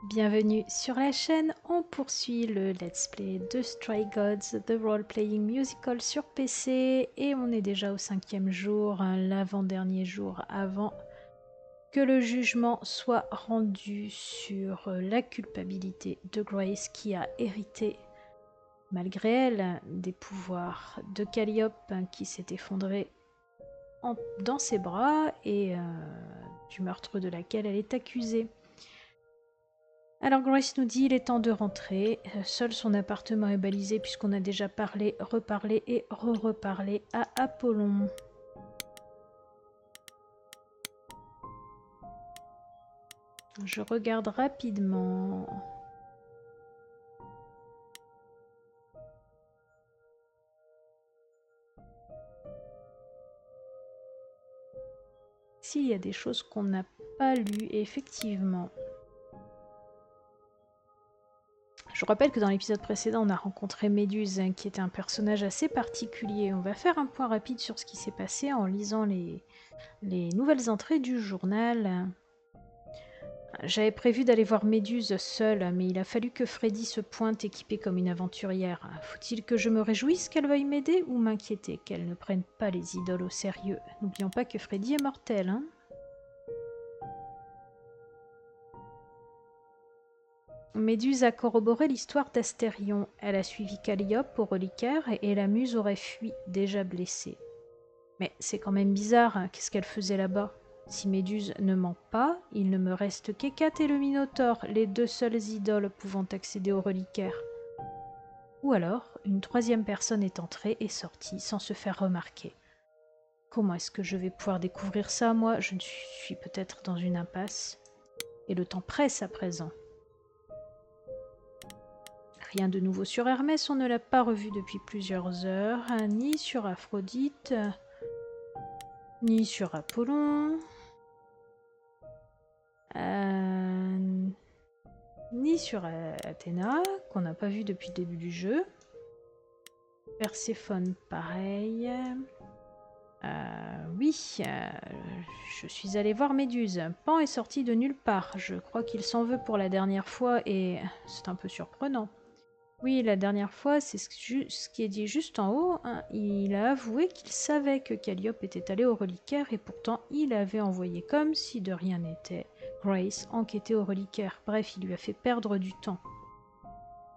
Bienvenue sur la chaîne, on poursuit le let's play de Stray Gods, The Roleplaying Musical sur PC et on est déjà au 5e jour, l'avant-dernier jour avant que le jugement soit rendu sur la culpabilité de Grace qui a hérité, malgré elle, des pouvoirs de Calliope qui s'est effondré dans ses bras et du meurtre de laquelle elle est accusée. Alors Grace nous dit il est temps de rentrer. Seul son appartement est balisé puisqu'on a déjà parlé, reparlé et re-reparlé à Apollon. Je regarde rapidement. S'il y a des choses qu'on n'a pas lues, effectivement. Je rappelle que dans l'épisode précédent, on a rencontré Méduse, qui était un personnage assez particulier. On va faire un point rapide sur ce qui s'est passé en lisant les nouvelles entrées du journal. J'avais prévu d'aller voir Méduse seule, mais il a fallu que Freddie se pointe équipée comme une aventurière. Faut-il que je me réjouisse qu'elle veuille m'aider ou m'inquiéter qu'elle ne prenne pas les idoles au sérieux? N'oublions pas que Freddie est mortel, hein. Méduse a corroboré l'histoire d'Astérion. Elle a suivi Calliope au Reliquaire et la muse aurait fui, déjà blessée. Mais c'est quand même bizarre, qu'est-ce qu'elle faisait là-bas? Si Méduse ne ment pas, il ne me reste qu'Hécate et le Minotaure, les deux seules idoles pouvant accéder au Reliquaire. Ou alors, une troisième personne est entrée et sortie sans se faire remarquer. Comment est-ce que je vais pouvoir découvrir ça, moi? Je suis peut-être dans une impasse. Et le temps presse à présent. Rien de nouveau sur Hermès, on ne l'a pas revu depuis plusieurs heures, ni sur Aphrodite, ni sur Apollon, ni sur Athéna, qu'on n'a pas vu depuis le début du jeu. Perséphone, pareil. Oui, je suis allée voir Méduse. Pan est sorti de nulle part. Je crois qu'il s'en veut pour la dernière fois et c'est un peu surprenant. Oui, la dernière fois, c'est ce qui est dit juste en haut. Hein. Il a avoué qu'il savait que Calliope était allée au Reliquaire et pourtant il avait envoyé comme si de rien n'était Grace enquêter au Reliquaire. Bref, il lui a fait perdre du temps.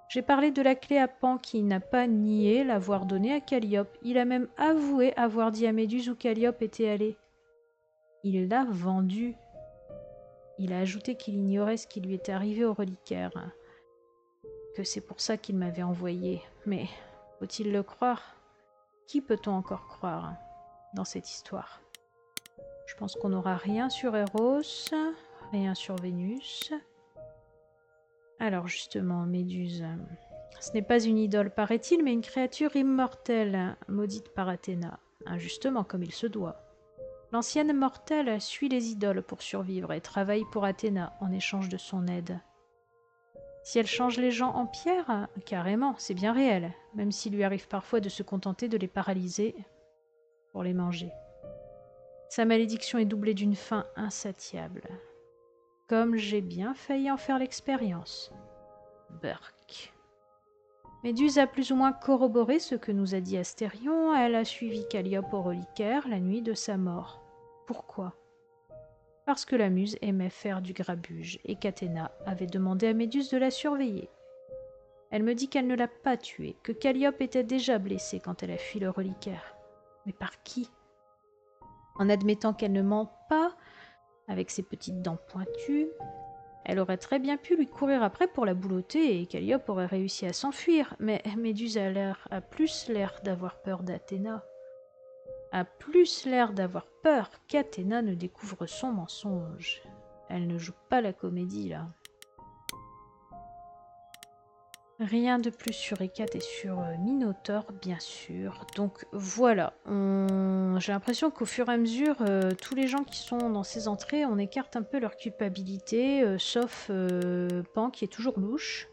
J'ai parlé de la clé à Pan qui n'a pas nié l'avoir donnée à Calliope. Il a même avoué avoir dit à Méduse où Calliope était allée. Il l'a vendue. Il a ajouté qu'il ignorait ce qui lui était arrivé au Reliquaire. Que c'est pour ça qu'il m'avait envoyé. Mais faut-il le croire? Qui peut-on encore croire dans cette histoire? Je pense qu'on n'aura rien sur Eros, rien sur Vénus. Alors justement, Méduse, ce n'est pas une idole paraît-il, mais une créature immortelle, maudite par Athéna, injustement comme il se doit. L'ancienne mortelle suit les idoles pour survivre et travaille pour Athéna en échange de son aide. Si elle change les gens en pierre, carrément, c'est bien réel, même s'il lui arrive parfois de se contenter de les paralyser pour les manger. Sa malédiction est doublée d'une faim insatiable. Comme j'ai bien failli en faire l'expérience. Burk. Méduse a plus ou moins corroboré ce que nous a dit Astérion. Elle a suivi Calliope au Reliquaire la nuit de sa mort. Pourquoi? Parce que la muse aimait faire du grabuge et qu'Athéna avait demandé à Méduse de la surveiller. Elle me dit qu'elle ne l'a pas tuée, que Calliope était déjà blessée quand elle a fui le Reliquaire. Mais par qui? En admettant qu'elle ne ment pas, avec ses petites dents pointues, elle aurait très bien pu lui courir après pour la boulotter et Calliope aurait réussi à s'enfuir. Mais Méduse a plus l'air d'avoir peur d'Athéna. A plus l'air d'avoir peur qu'Athéna ne découvre son mensonge. Elle ne joue pas la comédie, là. Rien de plus sur Hécate et sur Minotaure, bien sûr. Donc voilà, j'ai l'impression qu'au fur et à mesure, tous les gens qui sont dans ces entrées, on écarte un peu leur culpabilité, sauf Pan qui est toujours louche.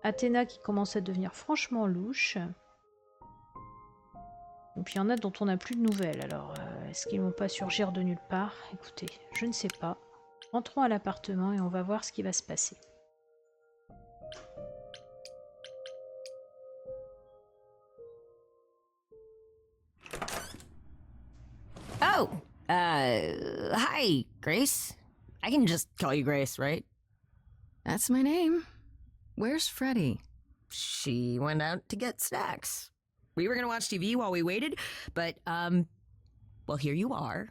Athéna qui commence à devenir franchement louche. Et puis il y en a dont on n'a plus de nouvelles. Alors, est-ce qu'ils vont pas surgir de nulle part? Écoutez, je ne sais pas. Rentrons à l'appartement et on va voir ce qui va se passer. Oh, hi, Grace. I can just call you Grace, right? That's my name. Where's Freddie? She went out to get snacks. We were gonna watch TV while we waited, but, well, here you are.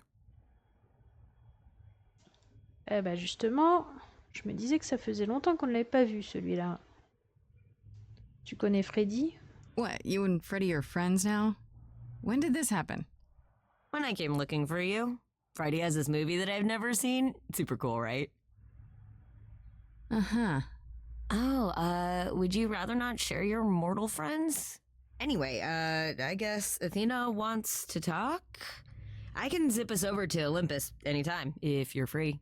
Eh ben justement, je me disais que ça faisait longtemps qu'on ne l'avait pas vu, celui-là. Tu connais Freddie? What, you and Freddie are friends now? When did this happen? When I came looking for you, Freddie has this movie that I've never seen. Super cool, right? Uh-huh. Oh, would you rather not share your mortal friends? Anyway, I guess Athena wants to talk? I can zip us over to Olympus anytime, if you're free.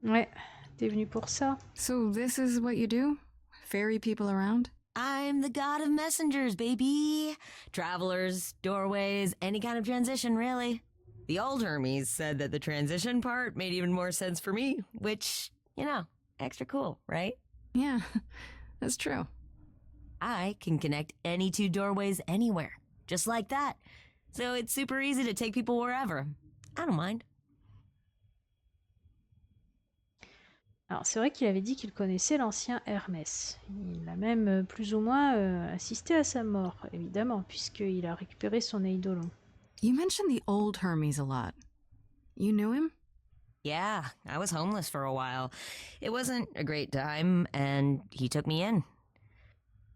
Ouais, t'es venu pour ça. So this is what you do? Ferry people around? I'm the god of messengers, baby. Travelers, doorways, any kind of transition, really. The old Hermes said that the transition part made even more sense for me, which, you know, extra cool, right? Yeah, that's true. I can connect any two doorways anywhere, just like that. So it's super easy to take people wherever. I don't mind. Alors c'est vrai qu'il avait dit qu'il connaissait l'ancien Hermès. Il a même plus ou moins assisté à sa mort, évidemment, puisqu'il a récupéré son eidolon. You mentioned the old Hermes a lot. You knew him? Yeah, I was homeless for a while. It wasn't a great time, and he took me in.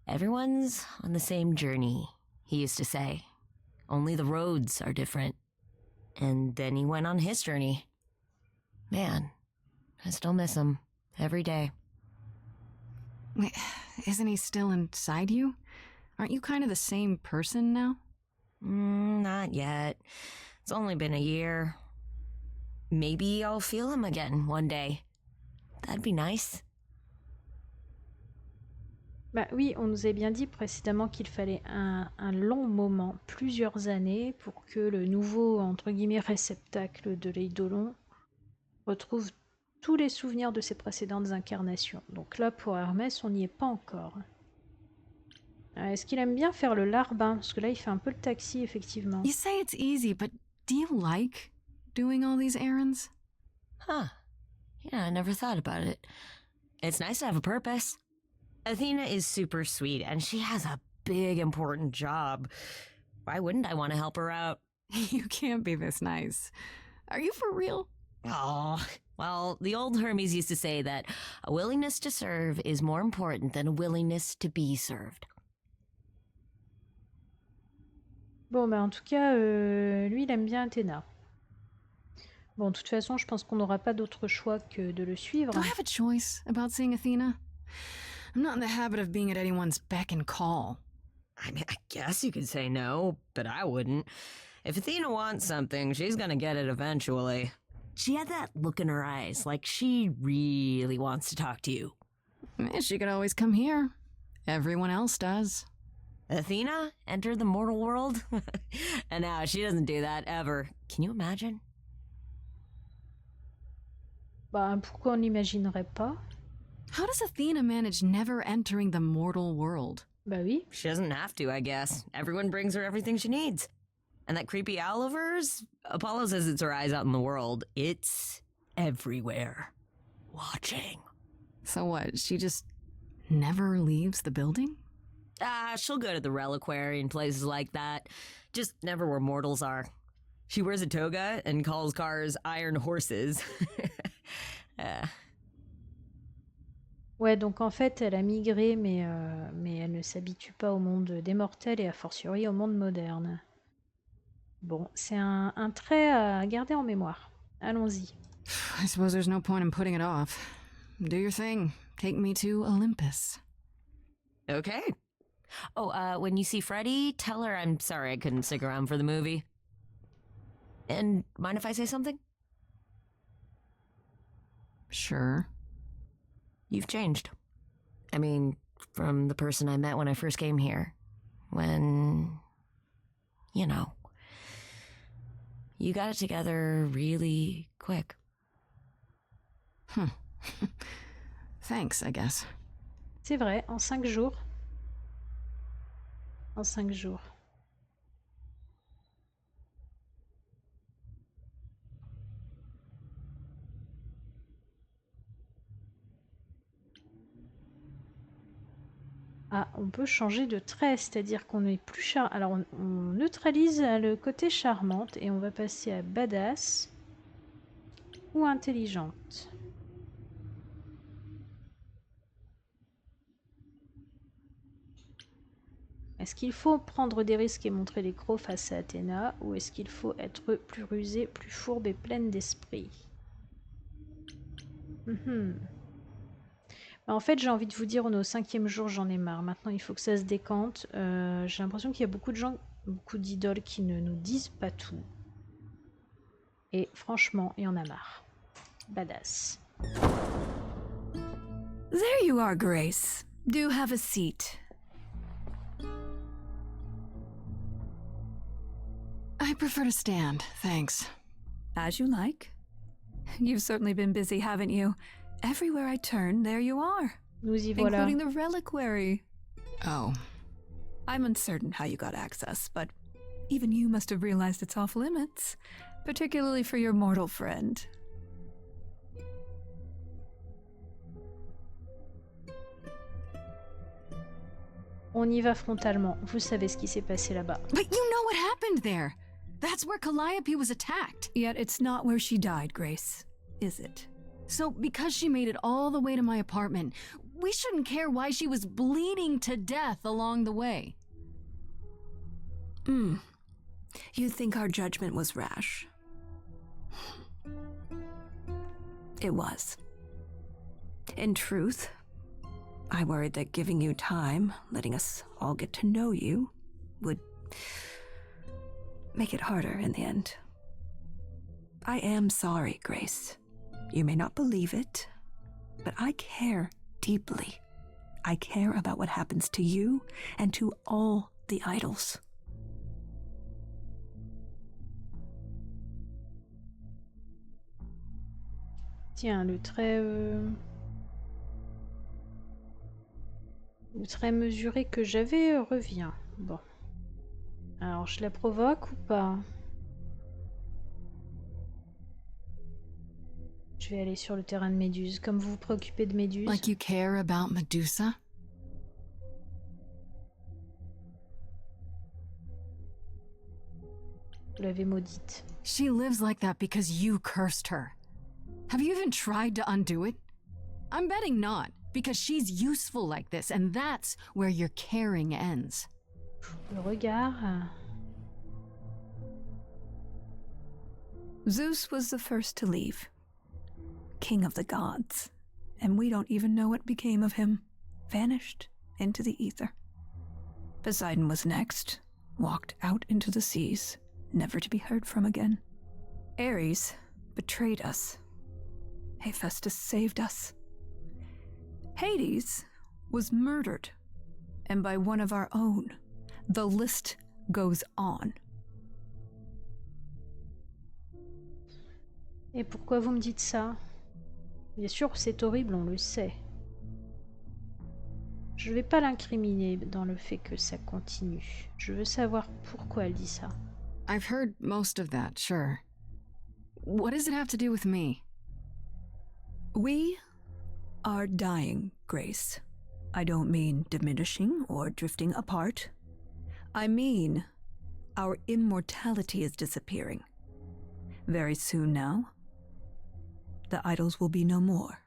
Everyone's on the same journey, he used to say. Only the roads are different. And then he went on his journey. Man, I still miss him every day. Wait, isn't he still inside you? Aren't you kind of the same person now? Not yet. It's only been a year. Maybe I'll feel him again one day. That'd be nice. Bah oui, on nous a bien dit précédemment qu'il fallait un long moment, plusieurs années, pour que le nouveau, entre guillemets, réceptacle de l'eidolon retrouve tous les souvenirs de ses précédentes incarnations. Donc là, pour Hermès, on n'y est pas encore. Est-ce qu'il aime bien faire le larbin? Parce que là, il fait un peu le taxi, effectivement. You say it's easy, but do you like doing all these errands? Huh. Yeah, I never thought about it. It's nice to have a purpose. Athena is super sweet, and she has a big, important job. Why wouldn't I want to help her out? You can't be this nice. Are you for real? Oh, well, the old Hermes used to say that a willingness to serve is more important than a willingness to be served. Bon, bah en tout cas, lui, il aime bien Athéna. Bon, de toute façon, je pense qu'on n'aura pas d'autre choix que de le suivre. Do I have a choice about seeing Athena? I'm not in the habit of being at anyone's beck and call. I mean, I guess you could say no, but I wouldn't. If Athena wants something, she's gonna get it eventually. She had that look in her eyes, like she really wants to talk to you. She could always come here. Everyone else does. Athena entered the mortal world? And now she doesn't do that ever. Can you imagine? Bah, pourquoi on n'imaginerait pas? How does Athena manage never entering the mortal world? Bah oui. She doesn't have to, I guess. Everyone brings her everything she needs. And that creepy owl of hers? Apollo says it's her eyes out in the world. It's everywhere. Watching. So what, she just never leaves the building? She'll go to the Reliquaire and places like that. Just never where mortals are. She wears a toga and calls cars iron horses. Ouais, donc en fait, elle a migré, mais elle ne s'habitue pas au monde des mortels et a fortiori au monde moderne. Bon, c'est un trait à garder en mémoire. Allons-y. I suppose there's no point in putting it off. Do your thing. Take me to Olympus. Okay. Oh, when you see Freddie, tell her I'm sorry I couldn't stick around for the movie. And mind if I say something? Sure. You've changed. I mean, from the person I met when I first came here. When, you know, You got it together really quick. Thanks, I guess. C'est vrai, en 5 jours. En 5 jours. Ah, on peut changer de trait, c'est-à-dire qu'on n'est plus char... Alors, on neutralise le côté charmante et on va passer à badass ou intelligente. Est-ce qu'il faut prendre des risques et montrer les crocs face à Athéna, ou est-ce qu'il faut être plus rusé, plus fourbe et pleine d'esprit? En fait, j'ai envie de vous dire, on est au 5e jour, j'en ai marre. Maintenant, il faut que ça se décante. J'ai l'impression qu'il y a beaucoup de gens, beaucoup d'idoles qui ne nous disent pas tout. Et franchement, il y en a marre. Badass. There you are, Grace. Do have a seat. I prefer to stand, thanks. As you like. You've certainly been busy, haven't you? Everywhere I turn, there you are. Nous y voilà. Including the reliquary. Oh. I'm uncertain how you got access, but even you must have realized it's off limits, particularly for your mortal friend. On y va frontalement. Vous savez ce qui s'est passé là-bas. But you know what happened there. That's where Calliope was attacked. Yet it's not where she died, Grace, is it? So, because she made it all the way to my apartment, we shouldn't care why she was bleeding to death along the way. You think our judgment was rash? It was. In truth, I worried that giving you time, letting us all get to know you, would make it harder in the end. I am sorry, Grace. You may not believe it, but I care deeply. I care about what happens to you and to all the idols. Tiens, le trait mesuré que j'avais revient. Bon. Alors, je la provoque ou pas? Je vais aller sur le terrain de Méduse. Comme vous vous préoccupez de Méduse. Like you care about Medusa? Vous l'avez maudite. She lives like that because you cursed her. Have you even tried to undo it? I'm betting not, because she's useful like this, and that's where your caring ends. Le regard. Zeus was the first to leave. King of the gods. And we don't even know what became of him. Vanished into the ether. Poseidon was next. Walked out into the seas, never to be heard from again. Ares betrayed us. Hephaestus saved us. Hades was murdered. And by one of our own. The list goes on. Et pourquoi vous me dites ça? Bien sûr, c'est horrible, on le sait. Je vais pas l'incriminer dans le fait que ça continue. Je veux savoir pourquoi elle dit ça. I've heard most of that, sure. What does it have to do with me? We are dying, Grace. I don't mean diminishing or drifting apart. I mean our immortality is disappearing. Very soon now, the idols will be no more.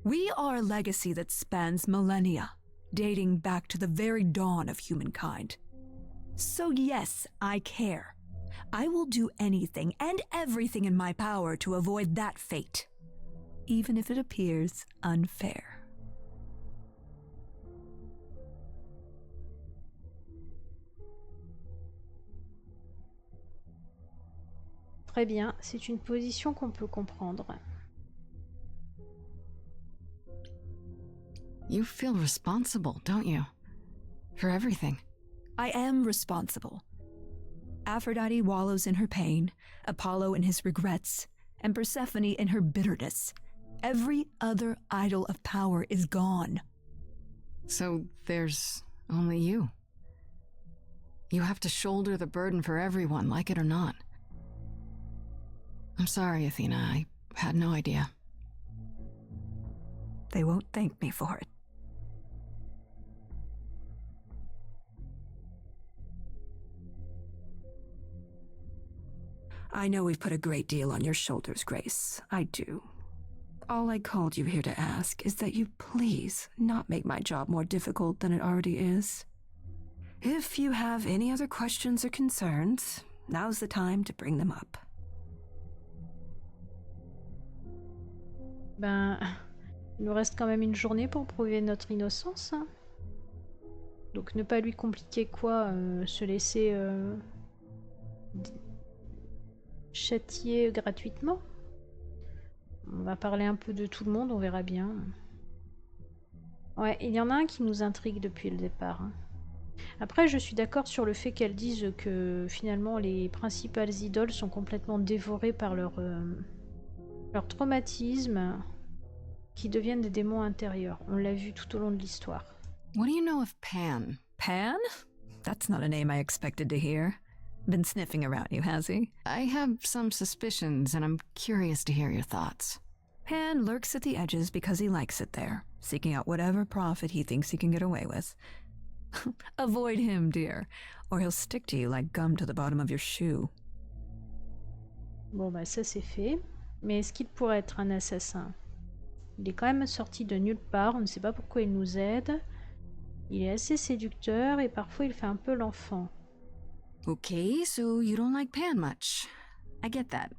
We are a legacy that spans millennia, dating back to the very dawn of humankind. So yes, I care. I will do anything and everything in my power to avoid that fate, even if it appears unfair. Très bien, c'est une position qu'on peut comprendre. You feel responsible, don't you? For everything. I am responsible. Aphrodite wallows in her pain, Apollo in his regrets, and Persephone in her bitterness. Every other idol of power is gone. So there's only you. You have to shoulder the burden for everyone, like it or not. I'm sorry, Athena. I had no idea. They won't thank me for it. I know we've put a great deal on your shoulders, Grace. I do. All I called you here to ask is that you please not make my job more difficult than it already is. If you have any other questions or concerns, now's the time to bring them up. Ben, il nous reste quand même une journée pour prouver notre innocence. Hein. Donc ne pas lui compliquer quoi, se laisser châtier gratuitement. On va parler un peu de tout le monde, on verra bien. Ouais, il y en a un qui nous intrigue depuis le départ. Hein. Après, je suis d'accord sur le fait qu'elles disent que finalement les principales idoles sont complètement dévorées par leur traumatisme, qui deviennent des démons intérieurs. On l'a vu tout au long de l'histoire. What do you know of Pan? Pan? That's not a name I expected to hear. Been sniffing around you, has he? I have some suspicions, and I'm curious to hear your thoughts. Pan lurks at the edges because he likes it there, seeking out whatever profit he thinks he can get away with. Avoid him, dear, or he'll stick to you like gum to the bottom of your shoe. Bon bah ça c'est fait. Mais est-ce qu'il pourrait être un assassin? Il est quand même sorti de nulle part, on ne sait pas pourquoi il nous aide. Il est assez séducteur et parfois il fait un peu l'enfant. Okay, so you don't like Pan much. I get that.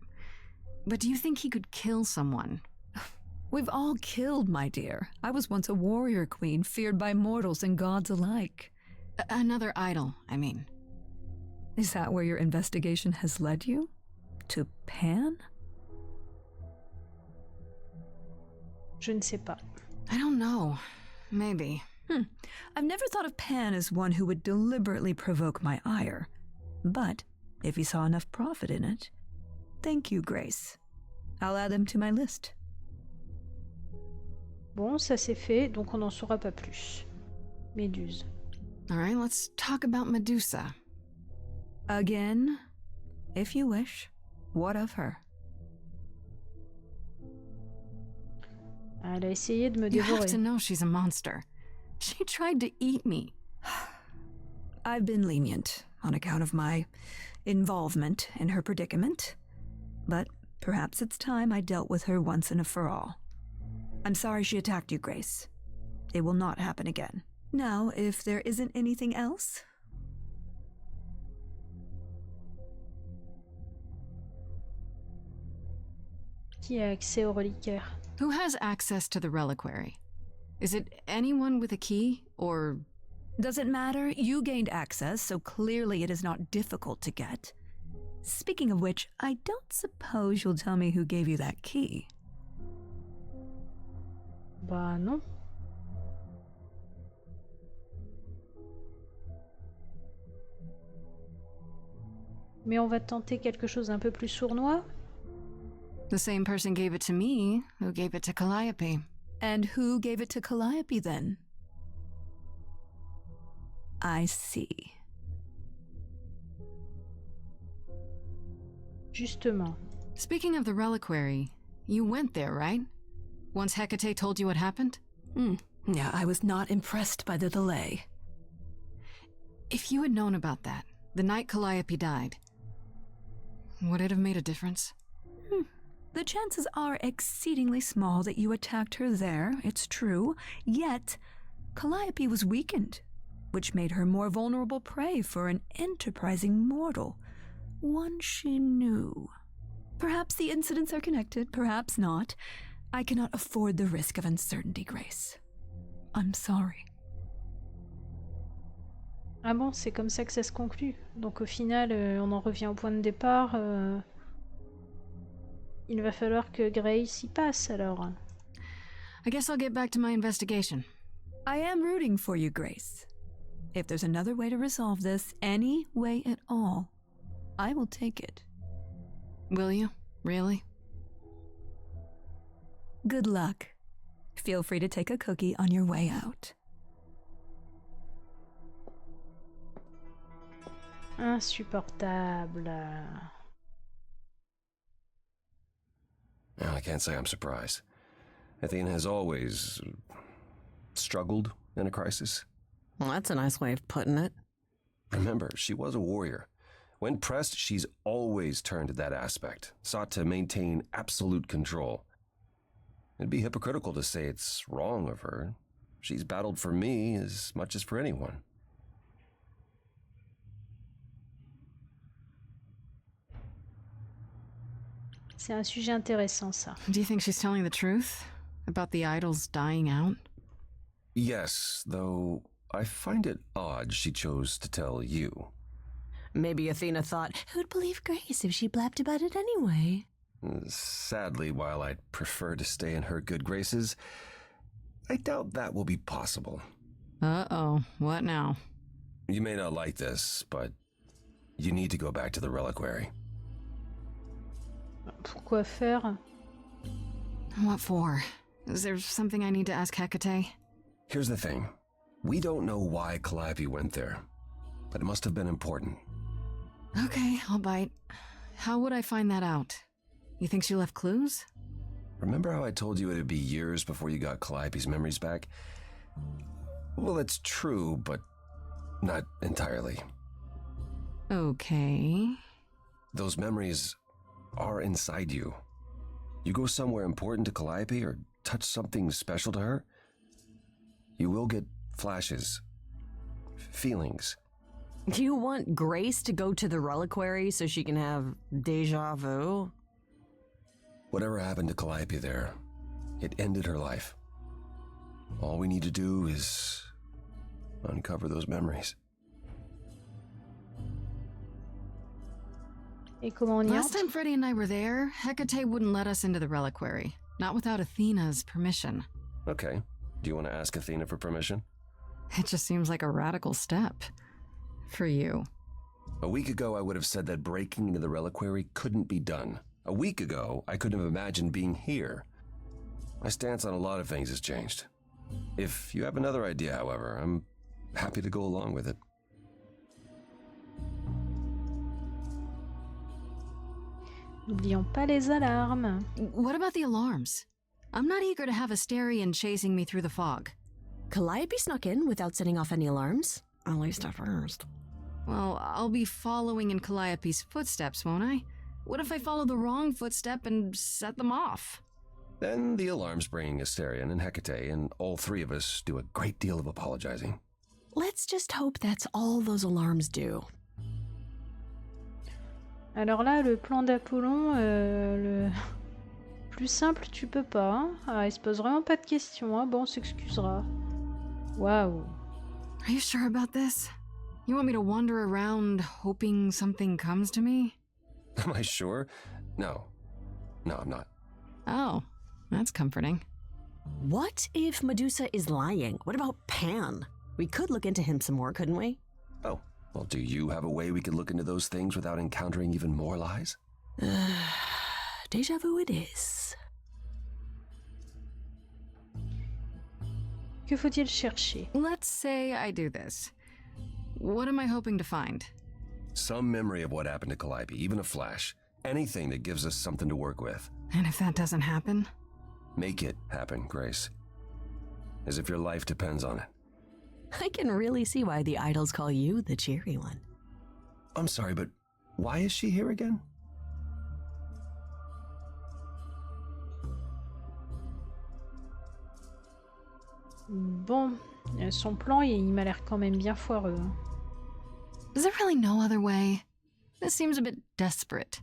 But do you think he could kill someone? We've all killed, my dear. I was once a warrior queen, feared by mortals and gods alike. Another idol, I mean. Is that where your investigation has led you? To Pan? Je ne sais pas. I don't know. Maybe. I've never thought of Pan as one who would deliberately provoke my ire. But if he saw enough profit in it, thank you, Grace. I'll add them to my list. Bon, ça c'est fait, donc on n'en saura pas plus. Méduse. Alright, let's talk about Medusa. Again, if you wish. What of her? Elle a essayé de me You have dévorer. to know she's a monster. She tried to eat me. I've been lenient on account of my involvement in her predicament, but perhaps it's time I dealt with her once and for all. I'm sorry she attacked you, Grace. It will not happen again. Now, if there isn't anything else... Qui a accès au reliquaire? Who has access to the reliquary? Is it anyone with a key, or... Doesn't matter, you gained access, so clearly it is not difficult to get. Speaking of which, I don't suppose you'll tell me who gave you that key. Bah non. Mais on va tenter quelque chose un peu plus sournois. The same person gave it to me, who gave it to Calliope. And who gave it to Calliope, then? I see. Justement. Speaking of the reliquary, you went there, right? Once Hecate told you what happened? Yeah, I was not impressed by the delay. If you had known about that, the night Calliope died, would it have made a difference? The chances are exceedingly small that you attacked her there, it's true, yet Calliope was weakened, which made her more vulnerable prey for an enterprising mortal, one she knew. Perhaps the incidents are connected, perhaps not. I cannot afford the risk of uncertainty, Grace. I'm sorry. Ah bon, c'est comme ça que ça se conclut. Donc au final, on en revient au point de départ. Il va falloir que Grace y passe alors. I guess I'll get back to my investigation. I am rooting for you, Grace. If there's another way to resolve this, any way at all, I will take it. Will you? Really? Good luck. Feel free to take a cookie on your way out. Insupportable. Well, I can't say I'm surprised. Athena has always struggled in a crisis. Well, that's a nice way of putting it. Remember, she was a warrior. When pressed, she's always turned to that aspect, sought to maintain absolute control. It'd be hypocritical to say it's wrong of her. She's battled for me as much as for anyone. C'est un sujet intéressant, ça. Do you think she's telling the truth? About the idols dying out? Yes, though I find it odd she chose to tell you. Maybe Athena thought, who'd believe Grace if she blabbed about it anyway? Sadly, while I'd prefer to stay in her good graces, I doubt that will be possible. Uh-oh, what now? You may not like this, but you need to go back to the reliquary. Pourquoi faire? What for? Is there something I need to ask Hecate? Here's the thing. We don't know why Calliope went there, but it must have been important. Okay, I'll bite. How would I find that out? You think she left clues? Remember how I told you it'd be years before you got Calliope's memories back? Well, it's true, but not entirely. Okay. Those memories are inside you. You go somewhere important to Calliope or touch something special to her, you will get flashes, feelings. Do you want Grace to go to the reliquary so she can have deja vu? Whatever happened to Calliope there, it ended her life. All we need to do is uncover those memories. Et comment on y Last entre? time Freddie and I were there, Hecate wouldn't let us into the reliquary. Not without Athena's permission. Okay. Do you want to ask Athena for permission? It just seems like a radical step. For you. A week ago, I would have said that breaking into the reliquary couldn't be done. A week ago, I couldn't have imagined being here. My stance on a lot of things has changed. If you have another idea, however, I'm happy to go along with it. N'oublions pas les alarmes. What about the alarms? I'm not eager to have Asterion chasing me through the fog. Calliope snuck in without setting off any alarms. At least at first. Well, I'll be following in Calliope's footsteps, won't I? What if I follow the wrong footstep and set them off? Then the alarms bring Asterion and Hecate, and all three of us do a great deal of apologizing. Let's just hope that's all those alarms do. Alors là, le plan d'Apollon, le plus simple, tu peux pas. Hein, ah, il se pose vraiment pas de questions. Hein. Bon, on s'excusera. Waouh. Are you sure about this? You want me to wander around hoping something comes to me? Am I sure? No. No, I'm not. Oh, that's comforting. What if Medusa is lying? What about Pan? We could look into him some more, couldn't we? Oh, well, do you have a way we could look into those things without encountering even more lies? Deja vu it is. Que faut-il chercher? Let's say I do this. What am I hoping to find? Some memory of what happened to Calliope, even a flash. Anything that gives us something to work with. And if that doesn't happen? Make it happen, Grace. As if your life depends on it. I can really see why the idols call you the cheery one. I'm sorry, but why is she here again? Bon, son plan, il m'a l'air quand même bien foireux. Hein. Is there really no other way? This seems a bit desperate.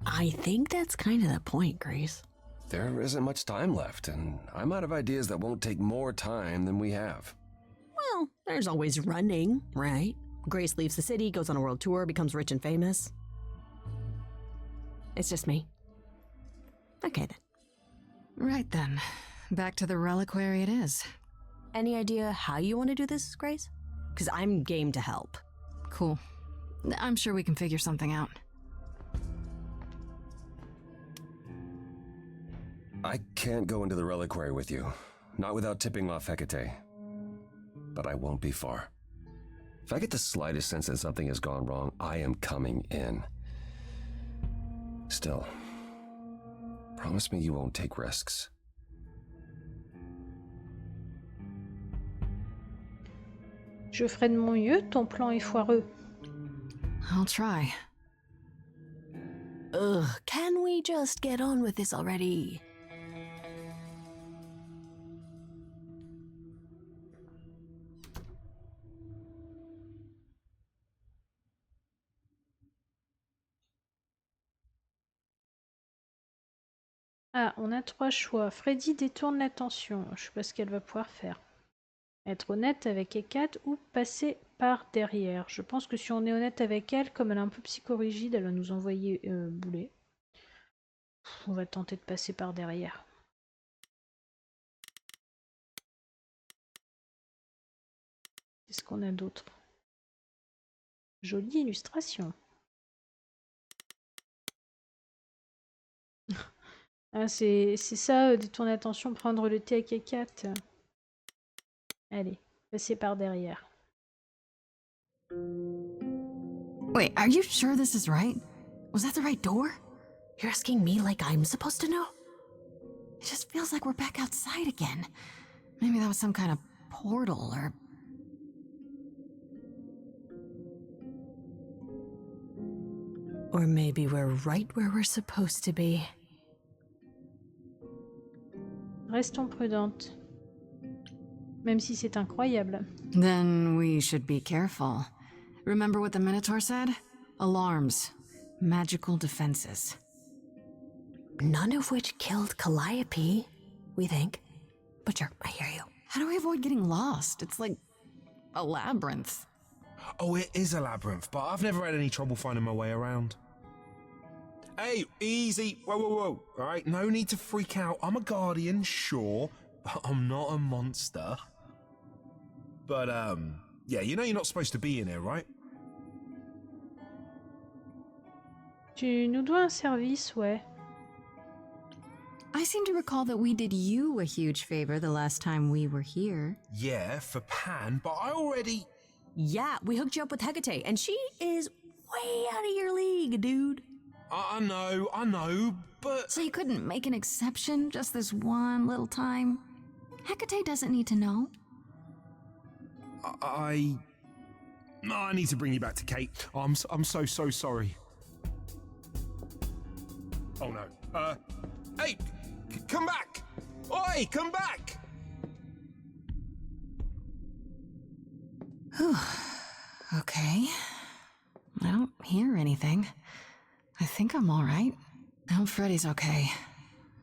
I think that's kind of the point, Grace. There isn't much time left, and I'm out of ideas that won't take more time than we have. Well, there's always running, right? Grace leaves the city, goes on a world tour, becomes rich and famous. It's just me. Okay then. Right then. Back to the reliquary it is. Any idea how you want to do this, Grace? Because I'm game to help. Cool. I'm sure we can figure something out. I can't go into the Reliquaire with you. Not without tipping off Hecate. But I won't be far. If I get the slightest sense that something has gone wrong, I am coming in. Still, promise me you won't take risks. Je ferai de mon mieux, ton plan est foireux. I'll try. Ugh, can we just get on with this already? Ah, on a 3 choix. Freddie détourne l'attention. Je sais pas ce qu'elle va pouvoir faire. Être honnête avec Ekat ou passer par derrière. Je pense que si on est honnête avec elle, comme elle est un peu psychorigide, elle va nous envoyer bouler. On va tenter de passer par derrière. Qu'est-ce qu'on a d'autre? Jolie illustration. Ah, c'est ça, détourner l'attention, prendre le thé avec Ekat. Allez, passer par derrière. Wait, are you sure this is right? Was that the right door? You're asking me like I'm supposed to know? It just feels like we're back outside again. Maybe that was some kind of portal or... Or maybe we're right where we're supposed to be. Restons prudentes. Même si c'est incroyable. Then we should be careful. Remember what the Minotaur said? Alarms. Magical defenses. None of which killed Calliope, we think. But sure, I hear you. How do we avoid getting lost? It's like a labyrinth. Oh, it is a labyrinth, but I've never had any trouble finding my way around. Hey, easy. Whoa, whoa, whoa. All right, no need to freak out. I'm a guardian, sure, but I'm not a monster. But, yeah, you know you're not supposed to be in here, right? Tu nous dois un service, ouais. I seem to recall that we did you a huge favor the last time we were here. Yeah, for Pan, but I already... Yeah, we hooked you up with Hecate, and she is way out of your league, dude. I know, but... So you couldn't make an exception just this one little time? Hecate doesn't need to know. I need to bring you back to Kate. I'm so sorry. Oh no. Hey, come back! Oi, come back! Okay. I don't hear anything. I think I'm all right. I hope Freddie's okay.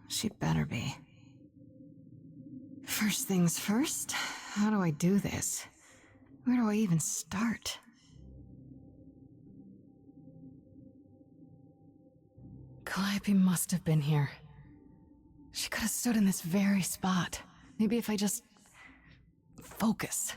She'd better be. First things first, how do I do this? Where do I even start? Calliope must have been here. She could have stood in this very spot. Maybe if I just... focus.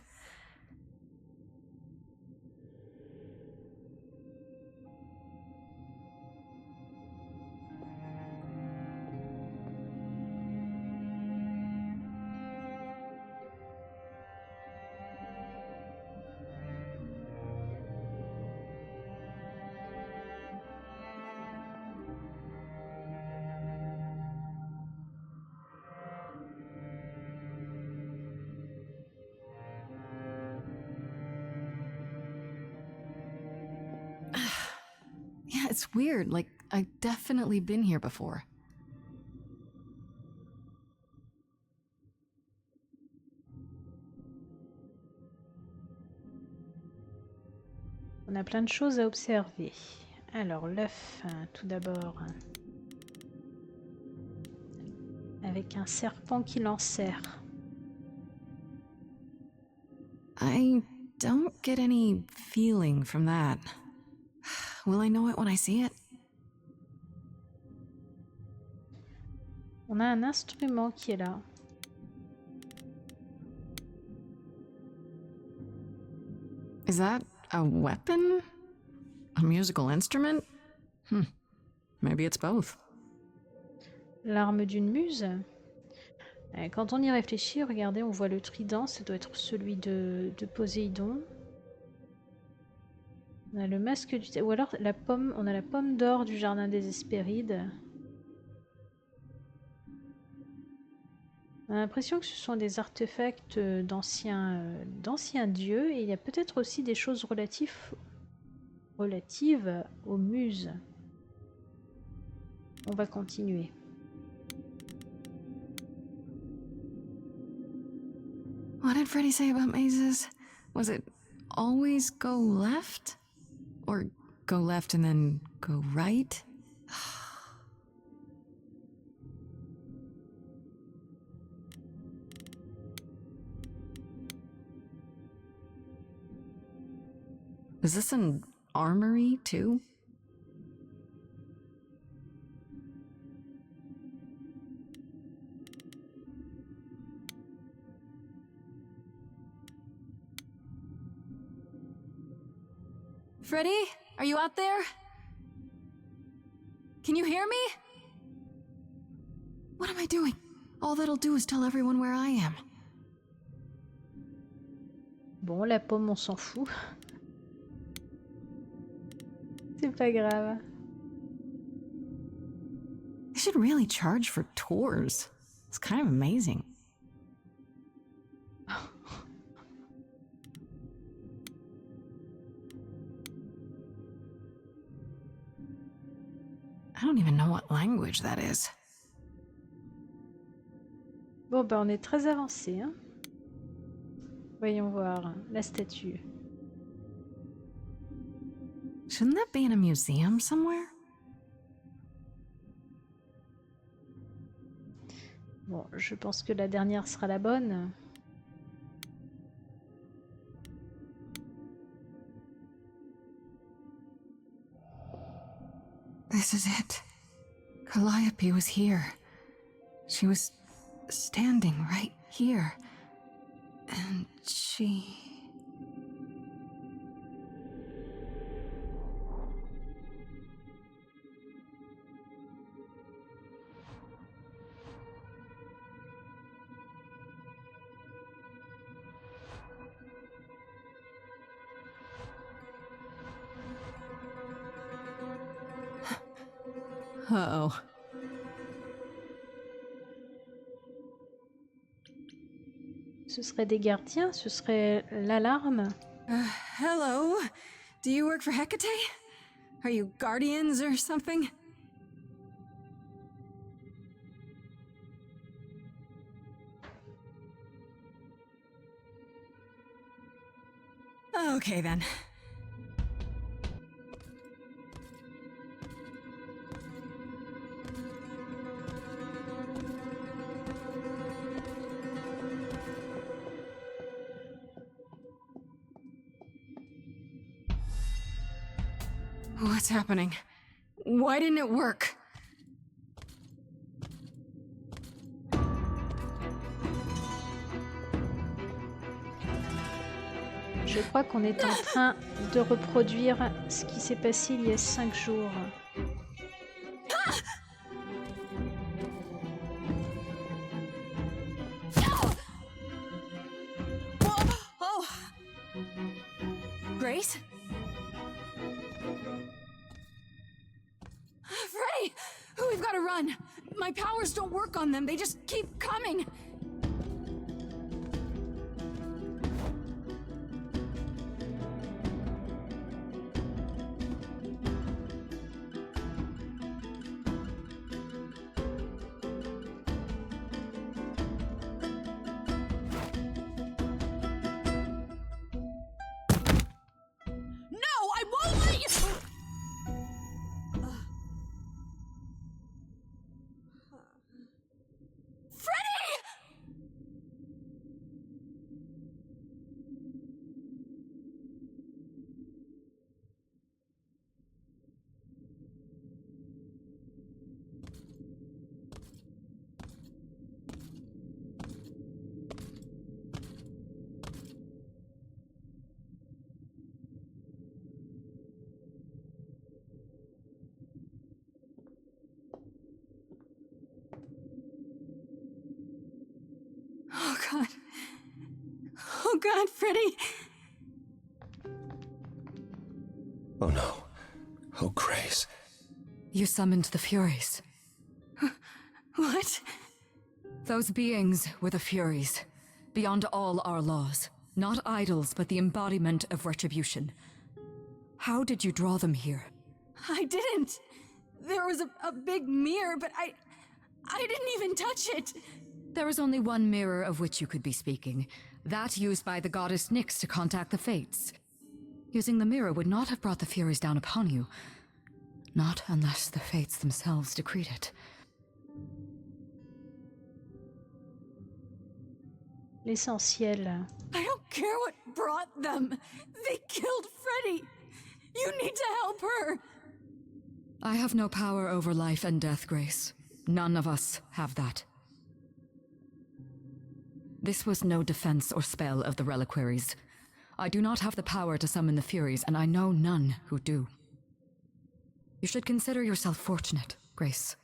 Yeah, it's weird. Like, I've definitely been here before. On a plein de choses à observer. Alors, l'œuf, tout d'abord. Avec un serpent qui l'enserre. I don't get any feeling from that. Will I know it when I see it? On a un instrument qui est là. Is that a weapon? A musical instrument? Maybe it's both. L'arme d'une muse. Quand on y réfléchit, regardez, on voit le trident, ça doit être celui de Poséidon. On a le masque du... Ou alors la pomme, on a la pomme d'or du jardin des Hespérides. On a l'impression que ce sont des artefacts d'anciens dieux, et il y a peut-être aussi des choses relatives aux muses. On va continuer. What did Freddie say about mazes? Was it always go left? Or go left and then go right? Is this an armory, too? Freddie, are you out there? Can you hear me? What am I doing? All that'll do is tell everyone where I am. Bon, la pomme, on s'en fout. C'est pas grave. They should really charge for tours. It's kind of amazing. I don't even know what language that is. Bon, ben on est très avancé, hein. Voyons voir la statue. Shouldn't that be in a museum somewhere? Bon, je pense que la dernière sera la bonne. This is it. Calliope was here. She was standing right here. And she... Uh-oh. Ce serait des gardiens, ce serait l'alarme. Hello? Do you work for Hecate? Are you guardians or something? Okay then. What's happening? Why didn't it work? Je crois qu'on est en train de reproduire ce qui s'est passé il y a 5 jours. Oh! Grace? Freddie! We've got to run! My powers don't work on them, they just keep coming! God. Oh God, Freddie. Oh no. Oh, Grace. You summoned the Furies. What? Those beings were the Furies, beyond all our laws. Not idols, but the embodiment of retribution. How did you draw them here? I didn't. There was a big mirror, but I didn't even touch it. There is only one mirror of which you could be speaking. That used by the goddess Nyx to contact the Fates. Using the mirror would not have brought the Furies down upon you. Not unless the Fates themselves decreed it. L'essentiel. I don't care what brought them. They killed Freddie. You need to help her. I have no power over life and death, Grace. None of us have that. This was no defense or spell of the reliquaries. I do not have the power to summon the Furies, and I know none who do. You should consider yourself fortunate, Grace.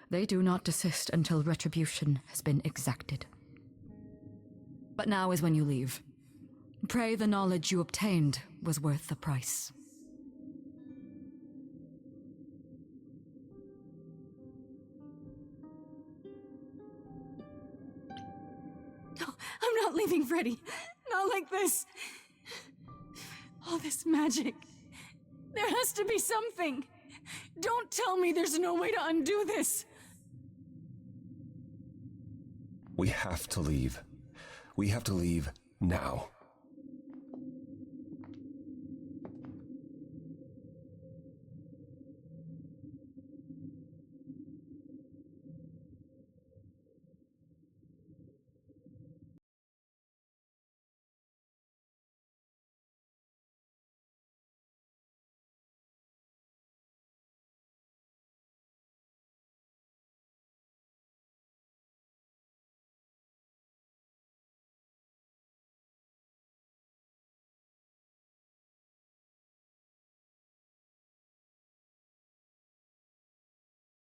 They do not desist until retribution has been exacted. But now is when you leave. Pray the knowledge you obtained was worth the price. No, I'm not leaving, Freddie. Not like this. All this magic. There has to be something. Don't tell me there's no way to undo this. We have to leave. We have to leave now.